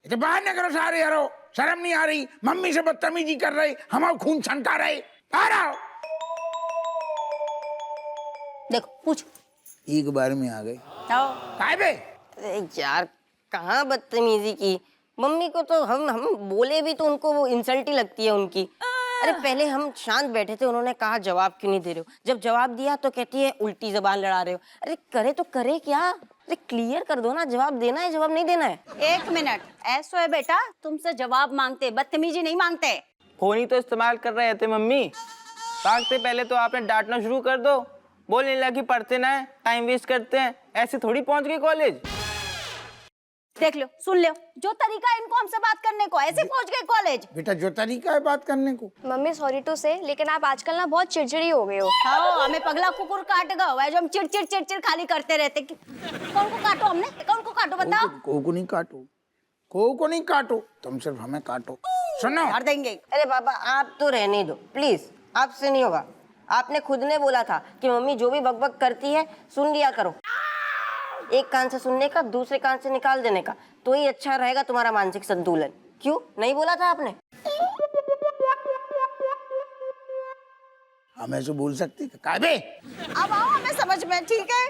तो बाहर न करो सारे यारो, शर्म नहीं आ रही? मम्मी से बदतमीजी कर रहे, हमारा खून छनका रहे। आ रहा देखो पूछ। एक बार में आ गए। काय बे? अरे यार कहाँ बदतमीजी की, मम्मी को तो हम बोले भी तो उनको वो इंसल्ट ही लगती है उनकी। अरे पहले हम शांत बैठे थे, उन्होंने कहा जवाब क्यों नहीं दे रहे हो, जब जवाब दिया तो कहती है उल्टी जबान लड़ा रहे हो। अरे करे तो करे क्या, अरे क्लियर कर दो ना, जवाब देना है जवाब नहीं देना है। एक मिनट, ऐसा है बेटा, तुमसे जवाब मांगते, बदतमीजी नहीं मांगते। फोन ही तो इस्तेमाल कर रहे थे मम्मी। भागते पहले तो आपने डांटना शुरू कर दो, बोलने लगी पढ़ते ना है, टाइम वेस्ट करते हैं, ऐसे थोड़ी पहुंच गए कॉलेज। देख लो, सुन लो, जो तरीका है इनको हमसे बात करने को, ऐसे पहुंच गए कॉलेज। बेटा जो तरीका है बात करने को। मम्मी सॉरी टू से, लेकिन आप आजकल ना बहुत चिड़चिड़ी हो गए हो। हाँ, हमें पगला कुकुर काट गया हुआ है जो हम चिड़चिड़ खाली करते रहते। कौन को काटो हमने, कौन को काटो बताओ? को नहीं काटो, को नहीं काटो, तुम सिर्फ हमें काटो। सुनो मार देंगे। अरे बाबा आप तो रहने दो प्लीज, आपसे नहीं होगा। आपने खुद ने बोला था कि मम्मी जो भी बकबक करती है सुन लिया करो, एक कान से सुनने का दूसरे कान से निकाल देने का, तो ही अच्छा रहेगा तुम्हारा मानसिक संतुलन। क्यों नहीं बोला था आपने? हम ऐसे बोल सकते काय बे? अब आओ हमें समझ में, ठीक है,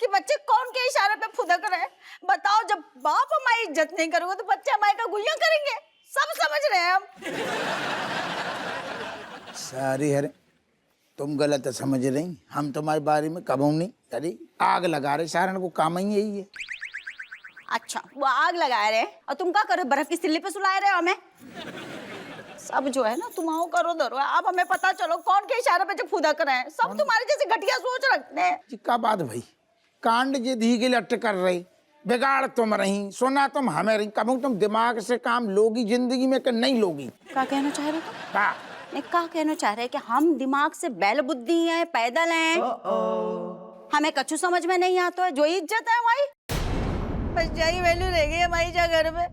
कि बच्चे कौन के इशारे पे फुदक रहे हैं। बताओ, जब बाप हमारी इज्जत नहीं करोगे तो बच्चे हमारे का गुलियां करेंगे। सब समझ रहे हैं हम। सारी हरे तुम गलत समझ रही, हम तुम्हारे बारे में कबू नहीं। अरे आग लगा रहे, सारण को काम ही यही है। अच्छा, वो आग लगा रहे और तुम क्या करो, बर्फ की सिल्ली पे सुलाए रहे हो हमें। सब जो है ना तुम आओ करो धरो, अब हमें पता चलो कौन के इशारे पे जो फुदक रहे हैं। सब तुम्हारे जैसे घटिया सोच रखते हैं। क्या बात भाई, कांड जे धी के लट कर रही, बिगाड़ तुम रही, सोना तुम हमें रही। कबू तुम दिमाग से काम लोगी जिंदगी में कि नहीं लोगी? क्या कहना चाह रहे हो? का क्या कहना चाह रहे हैं कि हम दिमाग से बैल बुद्धि हैं, पैदल हैं, हमें कछु समझ में नहीं आता है। जो इज्जत है हमारी, बस यही वैल्यू रह गई हमारी घर में।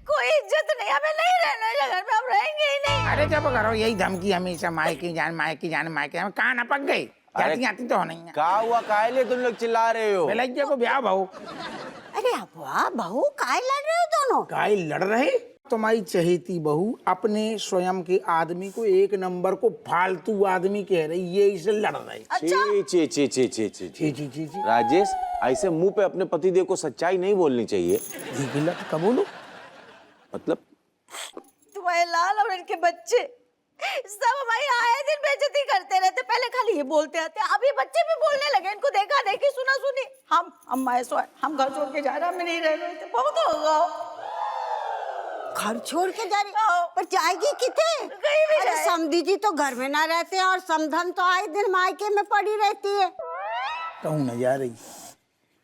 कोई इज्जत नहीं, हमें नहीं रहना है घर में, हम रहेंगे ही नहीं। अरे जब करो यही धमकी हमेशा, मायके जान मायके जान मायके, हम कहाँ न पक गए? जाती आती तो नहीं है। क्या हुआ, काहे तुम लोग चिल्ला रहे हो? बेलैया को ब्याह भाऊ। अरे वाह बहू, काय लड़ रहे हो दोनों? काय लड़ रहे? तुम्हारी चहेती बहू अपने स्वयं के आदमी को एक नंबर को फालतू आदमी कह रही, ये इसे लड़ रहे। ची राजेश, ऐसे मुंह पे अपने पतिदेव को सच्चाई नहीं बोलनी चाहिए। कब बोलो? मतलब तुम्हारे लाल और इनके बच्चे सब हमारी आए दिन बेइज्जती करते रहते। पहले खाली ये बोलते आते, अब ये बच्चे भी बोलने लगे। इनको देखा देखी सुना सुनी। हम घर छोड़ के जा रहे, हमें नहीं रह रहे थे। बहुत होगा घर छोड़ के जा रही, पर जाएगी किथे? कहीं भी अरे जाए। समधी जी तो घर में ना रहते हैं और समधन तो आए दिन मायके में पड़ी रहती है। कहूँ न जा रही,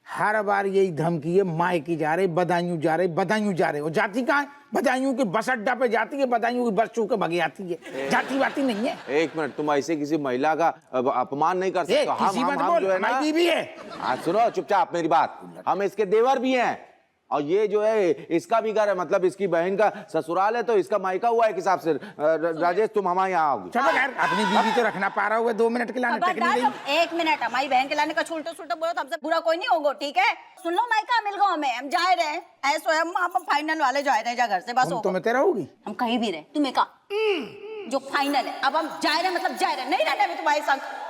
हर बार यही धमकी है, मायके जा रहे, बदायूं जा रहे, बदायूं जा रहे। और जाती कहाँ है? बदायूं के बस अड्डा पे जाती है, बदायूं की बस चूक के भगे आती है। जाती बाती नहीं है। एक मिनट, तुम ऐसे किसी महिला का अपमान नहीं कर सकते। हम जो है ना, बीवी है। सुनो चुपचाप मेरी बात, हम इसके देवर भी हैं, और ये जो है इसका भी घर है, मतलब इसकी बहन का ससुराल है, तो इसका मायका हुआ एक हिसाब से। राजेश तुम हमारे यहाँ आओगे। चलो खैर, अपनी बीवी तो रखना पा रहा हुआ, 2 मिनट के लाने टेकनी नहीं। एक मिनट, हमारी बहन के लाने का छुलटो छुलटो बोलो तो हमसे बुरा कोई नहीं होगा, ठीक है? सुन लो, मायका मिल गो हमें, हम जा रहे हैं। ऐसा हम फाइनल वाले जा रहे हैं घर से, बस तुम तेरा होगी, हम कहीं भी रहे, तुम्हें कहा जो फाइनल है। अब हम जा रहे हैं, मतलब जा रहे हैं, नहीं रहने में तुम्हारे साथ।